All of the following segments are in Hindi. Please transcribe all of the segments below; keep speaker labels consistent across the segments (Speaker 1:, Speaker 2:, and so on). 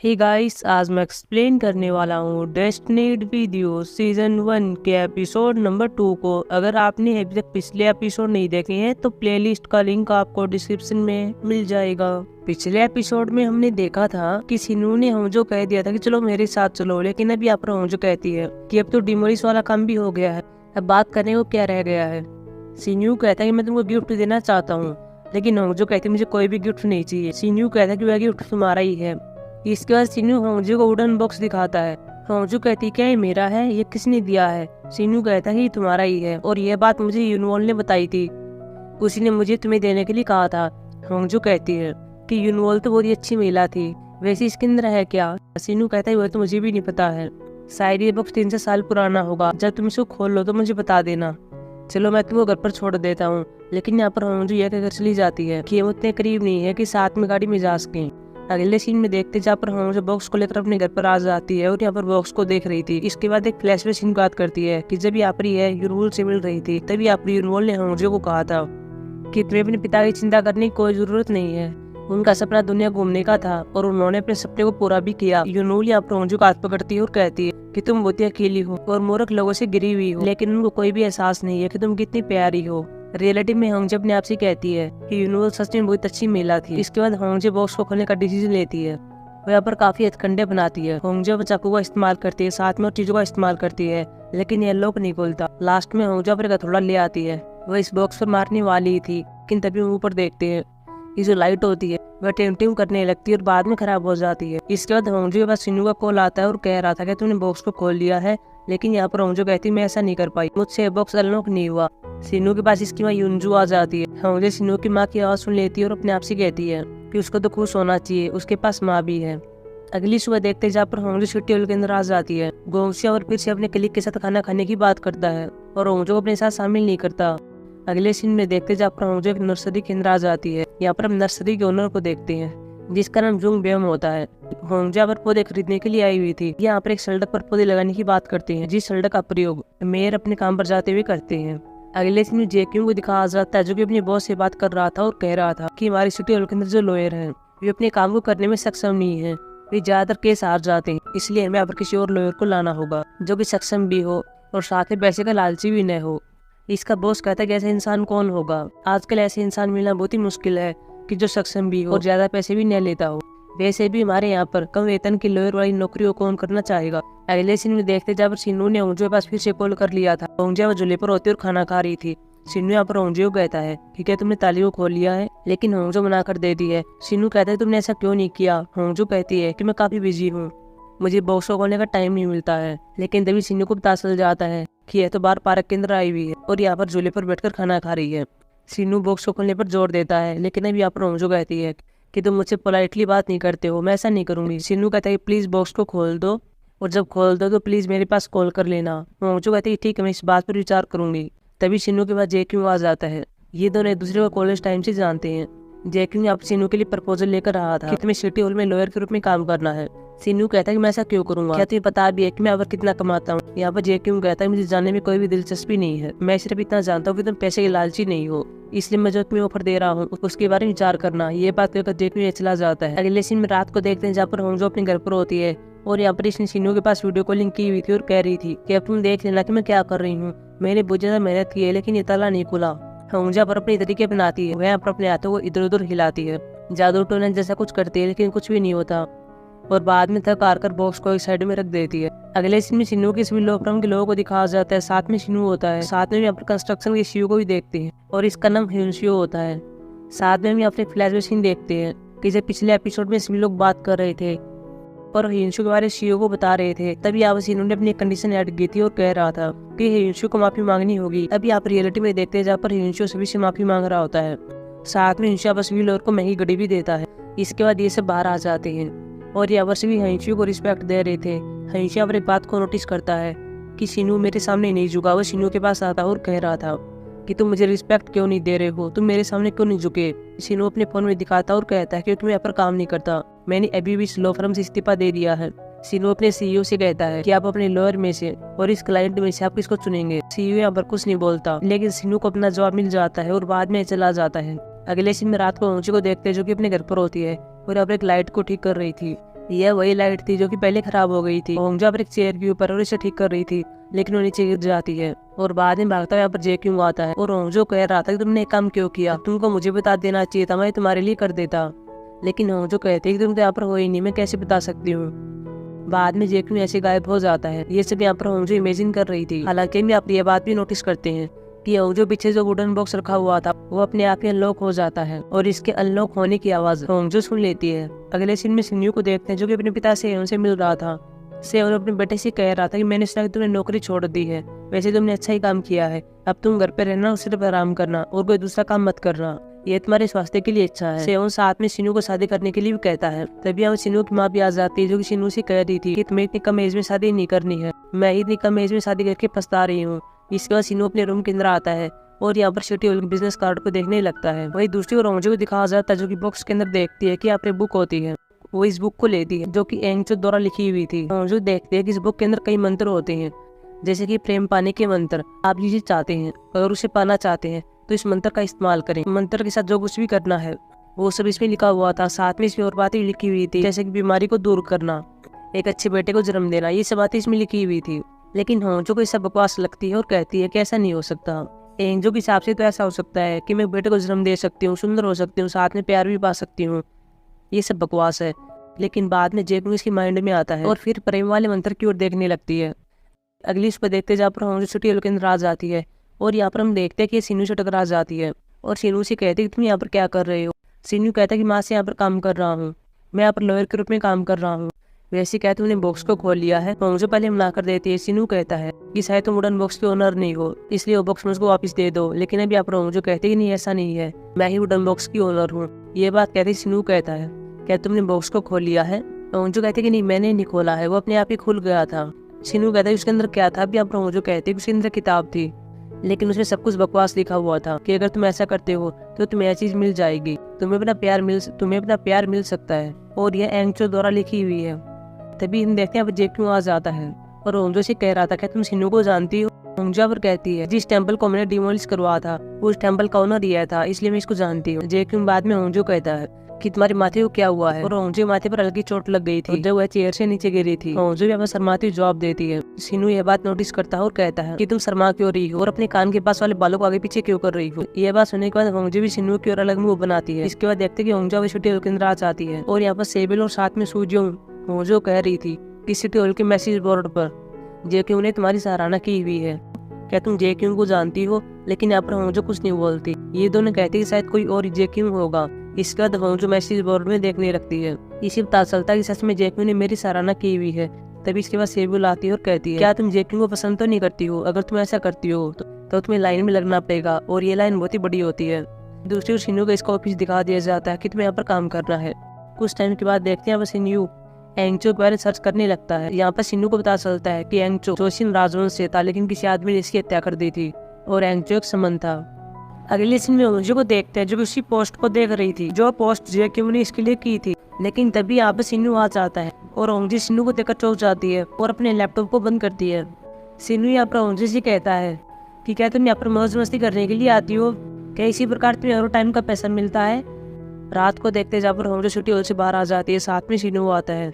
Speaker 1: हे गाइस, आज मैं एक्सप्लेन करने वाला हूँ डेस्टिनीड वीडियो सीजन 1 के एपिसोड नंबर 2 को। अगर आपने अभी तक पिछले एपिसोड नहीं देखे हैं तो प्लेलिस्ट का लिंक आपको डिस्क्रिप्शन में मिल जाएगा। पिछले एपिसोड में हमने देखा था कि सिनू ने हमजो कह दिया था कि चलो मेरे साथ चलो, लेकिन अभी यहाँ पर हमजो कहती है कि अब तो डिमोलिश वाला काम भी हो गया है, अब बात करने को क्या रह गया है। सिनू कहता है कि मैं तुमको गिफ्ट देना चाहता हूँ, लेकिन हमजो कहती है मुझे कोई भी गिफ्ट नहीं चाहिए। सिनू कहता है कि वह गिफ्ट तुम्हारा ही है। इसके बाद सिनू होंजू को वुडन बॉक्स दिखाता है। होंजू कहती क्या ये मेरा है, ये किसने दिया है। सिनू कहता है कि ये तुम्हारा ही है और यह बात मुझे यूनवॉल ने बताई थी, उसी ने मुझे तुम्हें देने के लिए कहा था। होंजू कहती है कि यूनवॉल तो बहुत ही अच्छी महिला थी, वैसे इसके अंदर है क्या। सिनू कहता है वह तो मुझे भी नहीं पता है, शायद ये बॉक्स 300 साल पुराना होगा, जब तुम इसको खोल लो तो मुझे बता देना। चलो मैं तुमको घर पर छोड़ देता हूँ। लेकिन यहाँ पर होंजू यह कहकर चली जाती है कि वो इतने करीब नहीं है कि साथ में गाड़ी में जा सकें। अगले सीन में देखते जहाँ पर होंजो बॉक्स को लेकर अपने घर पर आ जाती है और यहाँ पर बॉक्स को देख रही थी। इसके बाद एक फ्लैशबैक सीन बात करती है कि जब यहाँ पर यूनवॉल से मिल रही थी तभी यहाँ पर यूनवॉल ने होंजो को कहा था कि तुम्हें अपने पिता की चिंता करने की कोई जरूरत नहीं है। उनका सपना दुनिया घूमने का था और उन्होंने अपने सपने को पूरा भी किया। यूनवॉल यहाँ पर होंजो का हाथ पकड़ती है और कहती है कि तुम बहुत ही अकेली हो और मूर्ख लोगों से गिरी हुई हो, लेकिन उनको कोई भी एहसास नहीं है कि तुम कितनी प्यारी हो। रियलिटी में होंजो अपने आप से कहती है कि यूनवॉल सच में बहुत अच्छी महिला थी। इसके बाद होंजो बॉक्स को खोलने का डिसीजन लेती है। वो यहाँ पर काफी हथकंडे बनाती है। होंजो चाकू का इस्तेमाल करती है, साथ में और चीजों का इस्तेमाल करती है, लेकिन यह लॉक नहीं खुलता। लास्ट में होंजो पर हथौड़ा ले आती है। वो इस बॉक्स पर मारने वाली ही थी, लेकिन तभी ऊपर देखते हैं ये जो लाइट होती है वह टिम टिम करने लगती है और बाद में खराब हो जाती है। इसके बाद होंजो के पास सिनू का कॉल आता है और कह रहा था कि तुमने बॉक्स को खोल लिया है, लेकिन यहाँ पर होंजो कहती मैं ऐसा नहीं कर पाई, मुझसे बॉक्स अनलॉक नहीं हुआ। सिनू के पास इसकी माँ यूनजू आ जाती है। होंजो सिनू की माँ की आवाज सुन लेती है और अपने आप से कहती है कि उसको तो खुश होना चाहिए, उसके पास माँ भी है। अगली सुबह देखते जहाँ पर होंजो छुट्टी हॉल के अंदर आ जाती है। गोंगसिया और फिर से अपने कलीग के साथ खाना खाने की बात करता है और होंजो को अपने साथ शामिल नहीं करता। अगले सीन में देखते जहाँ पर होंजो एक नर्सरी के अंदर आ जाती है। यहाँ पर हम नर्सरी के ओनर को देखते हैं जिसका नाम जुंग बेम होता है। होंजो पर पौधे खरीदने के लिए आई हुई थी। यहाँ पर एक सड़क पर पौधे लगाने की बात करते हैं, जिस सड़क का प्रयोग मेयर अपने काम पर जाते हुए करते हैं। अगले सीन में जेक्यू को दिखाया जाता है जो कि अपनी बॉस से बात कर रहा था और कह रहा था कि हमारी सिटी हॉल के अंदर जो लॉयर हैं वे अपने काम को करने में सक्षम नहीं है, वे ज्यादातर केस हार जाते हैं, इसलिए हमें यहाँ पर किसी और लॉयर को लाना होगा जो कि सक्षम भी हो और साथ में पैसे का लालची भी न हो। इसका बॉस कहता है कि ऐसा इंसान कौन होगा, आजकल ऐसे इंसान मिलना बहुत ही मुश्किल है कि जो सक्षम भी हो और ज्यादा पैसे भी न लेता हो। वैसे भी हमारे यहाँ पर कम वेतन की लॉयर वाली नौकरियों कौन करना चाहेगा। अगले सीन में देखते जब सिन्नू ने होंजो के पास फिर से कॉल कर लिया था। होंजो झूले पर होती और खाना खा रही थी। सिन्नू यहाँ पर होंजो कहता है कि क्या तुमने ताली को खोल लिया है, लेकिन होंजो मना कर देती है। सिन्नू कहता है तुमने ऐसा क्यों नहीं किया। होंजो कहती है कि मैं काफी बिजी हूँ, मुझे बॉक्स को खोलने का टाइम नहीं मिलता है। लेकिन तभी सिन्नू को पता चल जाता है कि यह तो बाहर पार्क के अंदर आई हुई है और यहाँ पर झूले पर बैठकर खाना खा रही है। सिन्नू बॉक्स को खोलने पर जोर देता है, लेकिन अब यहाँ पर होंजो कहती है कि तुम मुझसे पोलाइटली बात नहीं करते हो, मैं ऐसा नहीं करूंगी। सिन्नू कहता है प्लीज बॉक्स को खोल दो और जब खोल दो तो प्लीज मेरे पास कॉल कर लेना। होंजो कहती है ठीक है, मैं इस बात पर विचार करूंगी। तभी सिन्नू के पास जेक्यू आ जाता है। ये दोनों एक दूसरे को कॉलेज टाइम से जानते हैं। जेक्यू ने आप सिन्नू के लिए प्रपोजल लेकर आया था कि तुम्हें सिटी हॉल में लॉयर के रूप में काम करना है। सिन्नू कहता है कि मैं ऐसा क्यों करूंगा, क्या तुम्हें पता भी है कि मैं अब कितना कमाता हूँ। यहाँ पर जेक्यू कहता है मुझे जानने में कोई भी दिलचस्पी नहीं है, मैं सिर्फ इतना जानता हूँ कि तुम पैसे के लालची नहीं हो, इसलिए मैं जो तुम्हें ऑफर दे रहा हूँ उसके बारे में विचार करना। ये बात कहकर जेक्यू चला जाता है। अगले सीन में रात को देखते हैं जहाँ पर होंजो अपने घर पर होती है और यहाँ पर इसने सिन्नू के पास वीडियो कॉलिंग की हुई थी और कह रही थी कि अब तुम देख लेना कि मैं क्या कर रही हूँ। मैंने बहुत ज्यादा मेहनत की है लेकिन ये ताला नहीं खुला। होंजो पर अपने तरीके बनाती है, वह पर अपने हाथों को इधर उधर हिलाती है, जादू टोना जैसा कुछ करती है, लेकिन कुछ भी नहीं होता और बाद में थक हार कर बॉक्स को एक साइड में रख देती है। अगले सीन में सिन्नू के सिविल लॉ फर्म के लोगों को दिखाया जाता है, साथ में सिन्नू होता है। साथ में भी यहाँ पर कंस्ट्रक्शन के सीईओ को भी देखते हैं और इसका नाम हिंशियो होता है। साथ में भी अपने फ्लैशबैक सीन देखते हैं कि जब पिछले एपिसोड में सिविल लोग बात कर रहे थे और हिंशु के बारे में सीईओ को बता रहे थे, तभी यहाँ पर सिन्नू ने अपनी कंडीशन ऐड की थी और कह रहा था कि हिंशु को माफी मांगनी होगी। अभी आप रियलिटी में देखते हैं जहाँ पर हिंशु सभी से माफी मांग रहा होता है। साथ में हिंशु बस सिविल को महंगी घड़ी भी देता है। इसके बाद ये सब बाहर आ जाते हैं और यहाँ पर सभी हिंशु को रिस्पेक्ट दे रहे थे। हिंशु अपनी बात को नोटिस करता है कि सिन्नू मेरे सामने नहीं झुका। वो सिन्नू के पास आता और कह रहा था कि तुम मुझे रिस्पेक्ट क्यों नहीं दे रहे हो, तुम मेरे सामने क्यों नहीं झुके। सिन्नू अपने फोन में दिखाता और कहता है कि तुम्हें यहाँ पर काम नहीं करता, मैंने अभी भी इस लॉ फर्म से इस्तीफा दे दिया है। सिन्नू अपने सीईओ से कहता है कि आप अपने लॉयर में से और इस क्लाइंट में से आप किसको चुनेंगे। सीईओ यहाँ पर कुछ नहीं बोलता, लेकिन सिन्नू को अपना जवाब मिल जाता है और बाद में चला जाता है। अगले सीन में रात को होंजो को देखते हैं जो कि अपने घर पर होती है और अब एक लाइट को ठीक कर रही थी। यह वही लाइट थी जो कि पहले खराब हो गई थी। होंगजो पर एक चेयर के ऊपर और इसे ठीक कर रही थी, लेकिन वो नीचे गिर जाती है और बाद में भागता हुआ यहाँ पर जेक्यूंग आता है और होंगजो कह रहा था कि तुमने एक काम क्यों किया, तुमको मुझे बता देना चाहिए था, मैं तुम्हारे लिए कर देता। लेकिन होंगजो कहते कि तुम तो यहाँ पर हो ही नहीं, मैं कैसे बता सकती हूँ। बाद में जेक्यूंग ऐसे गायब हो जाता है। ये सब यहाँ पर होंगजो इमेजिन कर रही थी। हालांकि हम आप ये बात भी नोटिस करते हैं कि होंगजो पीछे जो वुडन बॉक्स रखा हुआ था वो अपने आप ही अनलॉक हो जाता है और इसके अनलॉक होने की आवाज होंगजो सुन लेती है। अगले सीन में शिन्यू को देखते हैं जो कि अपने पिता सेओन से मिल रहा था। सेओन अपने बेटे से कह रहा था कि मैंने सुना कि तुमने नौकरी छोड़ दी है, वैसे तुमने अच्छा ही काम किया है, अब तुम घर पे रहना और सिर्फ आराम करना और कोई दूसरा काम मत करना, ये तुम्हारे स्वास्थ्य के लिए अच्छा है। सेओन साथ में शिन्यू को शादी करने के लिए भी कहता है। तभी हम शिन्यू की माँ भी आ जाती है जो कि शिन्यू से कह रही थी कि तुम्हें इतनी कम एज में शादी नहीं करनी है, मैं इतनी कम एज में शादी करके पछता रही हूँ। इसके बाद शिन्यू अपने रूम के अंदर आता है और यहाँ पर छोटी ओल बिजनेस कार्ड को देखने लगता है। वही दूसरी ओर होंगजो को दिखाया जाता है जो कि बॉक्स के अंदर देखती है कि यहाँ पर बुक होती है। वो इस बुक को लेती है जो कि एंगचो द्वारा लिखी हुई थी। होंगजो देखते हैं कि इस बुक के अंदर कई मंत्र होते हैं, जैसे कि प्रेम पाने के मंत्र। आप जिसे चाहते हैं अगर उसे पाना चाहते हैं तो इस मंत्र का इस्तेमाल करें। मंत्र के साथ जो कुछ भी करना है वो सब इसमें लिखा हुआ था। साथ में इसमें और बातें लिखी हुई थी, जैसे कि बीमारी को दूर करना, एक अच्छे बेटे को जन्म देना, ये सब बातें इसमें लिखी हुई थी। लेकिन होंगजो को ये सब बकवास लगती है और कहती है कि ऐसा नहीं हो सकता। एंगचो के हिसाब से तो ऐसा हो सकता है कि मैं बेटे को जन्म दे सकती हूँ, सुंदर हो सकती हूँ, साथ में प्यार भी पा सकती हूँ, ये सब बकवास है। लेकिन बाद में जेक्यूंग इसकी माइंड में आता है और फिर प्रेम वाले मंत्र की ओर देखने लगती है। अगली उस पर देखते जहाँ पर होंगजो छोटी ओल के अंदर आ जाती है और यहाँ पर हम देखते हैं कि शिन्यू से टकरा जाती है और शिन्यू से कहते हैं कि तुम यहाँ पर क्या कर रहे हो। शिन्यू कहता है कि माँ से यहाँ पर काम कर रहा हूँ, मैं यहाँ पर लॉयर के रूप में काम कर रहा हूँ। वैसे कहते उन्हें बॉक्स को खोल लिया है। होंगजो पहले मना कर देती है। शिन्यू कहता है कि शायद तुम वुडन बॉक्स के ओनर नहीं हो, इसलिए वो बॉक्स मुझको वापस दे दो। लेकिन अभी यहाँ पर होंगजो कहते कि नहीं, ऐसा नहीं है, मैं ही वुडन बॉक्स की ओनर हूँ। ये बात कहते शिन्यू कहता है क्या तुमने बॉक्स को खोल लिया है। होंगजो कहते कि नहीं, मैंने नहीं खोला है, वो अपने आप ही खुल गया था। शिन्यू कहता है उसके अंदर क्या था। अभी आप होंगजो कहते उसके अंदर किताब थी, लेकिन उसमें सब कुछ बकवास लिखा हुआ था कि अगर तुम ऐसा करते हो तो तुम्हें यह चीज मिल जाएगी, तुम्हें अपना प्यार मिल सकता है, और यह एंगचो द्वारा लिखी हुई है। तभी हम देखते हैं अब जेक्यूंग आ जाता है और होंगजो से कह रहा था क्या तुम शिन्यू को जानती हो। होंगजो पर कहती है जिस टेम्पल को मैंने डिमोलिश करवाया था उस टेम्पल का ओनर यह था, इसलिए मैं इसको जानती हूँ। जेक्यूंग बाद में होंगजो कहता है कि तुम्हारे माथे को क्या हुआ है, और होंगजो माथे पर हल्की चोट लग गई थी जब वह चेयर से नीचे गिरी थी। होंगजो भी शर्माती जवाब देती है। शिन्यू यह बात नोटिस करता है और कहता है कि तुम शर्मा क्यों रही हो और अपने कान के पास वाले बालों को आगे पीछे क्यों कर रही हो। यह बात सुनने के बाद होंगजो भी शिन्यू की ओर अलग मुंह बनाती है। इसके बाद देखते कि होंगजो छोटी ओल के अंदर आ जाती है और यहाँ पर सेबिल और साथ में सूजोंग। होंगजो कह रही थी कि सिटी ओल के मैसेज बोर्ड पर जेक्यूंग ने तुम्हारी सराहना की हुई है, क्या तुम जेक्यूंग को जानती हो। लेकिन यहाँ पर होंगजो कुछ नहीं बोलती। ये दोनों कहते कि शायद कोई और जेक्यूंग होगा। इसके बाद होंगजो मैसेज बोर्ड में देखने लगती है। इसी पता चलता है कि सच में जेक्यूंग ने मेरी सराहना की हुई है। तभी इसके बाद सेबुल आती है और कहती है क्या तुम जेक्यूंग को पसंद तो नहीं करती हो, अगर तुम ऐसा करती हो तो तुम्हें लाइन में लगना पड़ेगा, और ये लाइन बहुत ही बड़ी होती है। दूसरी ओर शिन्यू को इसका ऑफिस दिखा दिया जाता है कि तुम्हें यहाँ पर काम करना है। कुछ टाइम के बाद देखते हैं शिन्यू एंगचो के बारे में सर्च करने लगता है। यहाँ पर शिन्यू को पता चलता है कि एंगचो जोशिन राजवंश से था, लेकिन किसी आदमी ने इसकी हत्या कर दी थी और एंगचो एक संबंध था। अगले सीन में होंगजो को देखते हैं जो उसी पोस्ट को देख रही थी जो पोस्ट जेक्यूंग ने इसके लिए की थी। लेकिन तभी यहाँ पर शिन्यू आ जाता है और होंगजो शिन्यू को देखकर चौंक जाती है और अपने लैपटॉप को बंद करती है। शिन्यू यहाँ पर होंगजो से कहता है कि क्या तुम यहाँ पर मौज मस्ती करने के लिए आती हो, क्या इसी प्रकार तुम्हें हर टाइम का पैसा मिलता है। रात को देखते जहाँ पर होंगजो छोटी ओल से बाहर आ जाती है, साथ में शिन्यू आता है।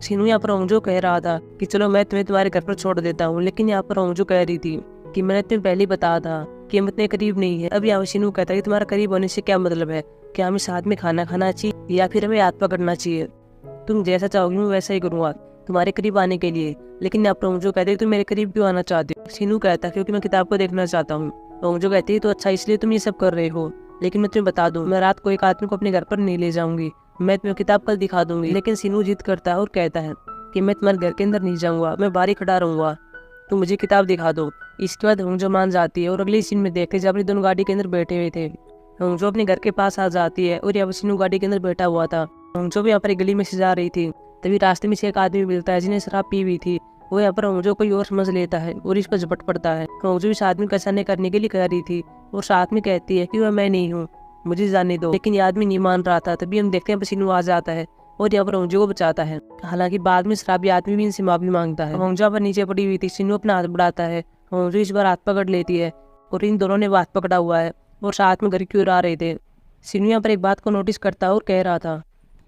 Speaker 1: शिन्यू यहाँ पर होंगजो कह रहा था कि चलो मैं तुम्हें तुम्हारे घर पर छोड़ देता हूँ, लेकिन यहाँ पर होंगजो कह रही थी कि मैंने तुम्हें पहले ही बताया था कि हम इतने करीब नहीं है। अब यहाँ शिन्यू कहता है कि तुम्हारा करीब होने से क्या मतलब है, क्या हमें साथ में खाना खाना चाहिए या फिर हमें हाथ पकड़ना चाहिए। तुम जैसा चाहोगी मैं वैसा ही करूँगा तुम्हारे करीब आने के लिए। लेकिन यहाँ पर होंगजो कहते तुम मेरे करीब क्यों आना चाहते हो। शिन्यू कहता है क्योंकि मैं किताब को देखना चाहता हूँ। होंगजो कहती है तो अच्छा इसलिए तुम ये सब कर रहे हो, लेकिन मैं तुम्हें बता दूं मैं रात को एक आदमी को अपने घर पर नहीं ले जाऊंगी, मैं तुम्हें किताब कल दिखा दूंगी। लेकिन शिन्यू जिद करता है और कहता है कि मैं तुम्हारे घर के अंदर नहीं जाऊंगा, मैं बाहर ही खड़ा रहूंगा, तुम मुझे किताब दिखा दो। इसके बाद होंगजो मान जाती है और अगले सीन में देखते जब अपनी दोनों गाड़ी के अंदर बैठे हुए थे। होंगजो अपने घर के पास आ जाती है और यहाँ पर शिन्यू गाड़ी के अंदर बैठा हुआ था। होंगजो भी यहाँ पर एक गली में से जा रही थी। तभी रास्ते में से एक आदमी मिलता है जिन्हें शराब पी हुई थी। वो यहाँ पर होंगजो कोई और समझ लेता है और इस पर झपट पड़ता है। होंगजो इस आदमी को ऐसा नहीं करने के लिए कह रही थी और साथ में कहती है कि वह मैं नहीं हूँ, मुझे जाने दो। लेकिन ये आदमी नहीं मान रहा था। तभी हम देखते हैं शिन्यू आ जाता है और यहाँ पर होंगजो को बचाता है। हालांकि बाद में शराबी आदमी भी इनसे माफी मांगता है। होंगजो पर नीचे पड़ी हुई थी। शिन्यू अपना हाथ बढ़ाता है। होंगजो इस बार हाथ पकड़ लेती है और इन दोनों ने हाथ पकड़ा हुआ है और साथ में घर की ओर आ रहे थे। शिन्यू यहाँ पर एक बात को नोटिस करता है और कह रहा था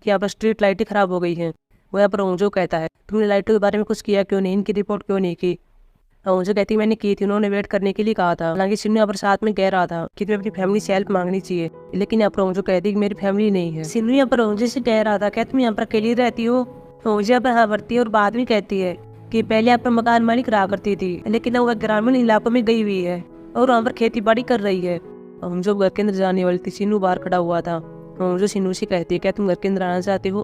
Speaker 1: कि यहाँ पर स्ट्रीट लाइटें खराब हो गई हैं वो यहाँ पर ओंजो कहता है, तुमने लाइटो के बारे में कुछ किया क्यों नहीं, इनकी रिपोर्ट क्यों नहीं की। ओंजो कहती है मैंने की थी, उन्होंने वेट करने के लिए कहा था। हालांकि शिनू यहाँ पर साथ में कह रहा था कि तुम्हें अपनी फैमिली से हेल्प मांगनी चाहिए, लेकिन यहाँ पर ओंजो कहती है कि मेरी फैमिली नहीं है। शिनू यहाँ पर ओंजो से कह रहा था क्या तुम यहाँ पर अकेली रहती हो। ओंजो यहाँ पर हाँ भरती है और बाद में कहती है कि पहले यहाँ पर मकान मालिक रहा करती थी, लेकिन अब वह ग्रामीण इलाकों में गई हुई है और वहाँ पर खेती बाड़ी कर रही है। ओंजो घर के अंदर जाने वाली थी, शिनू बाहर खड़ा हुआ था। ओंजो शिनू से कहती है क्या तुम घर के अंदर आना चाहती हो।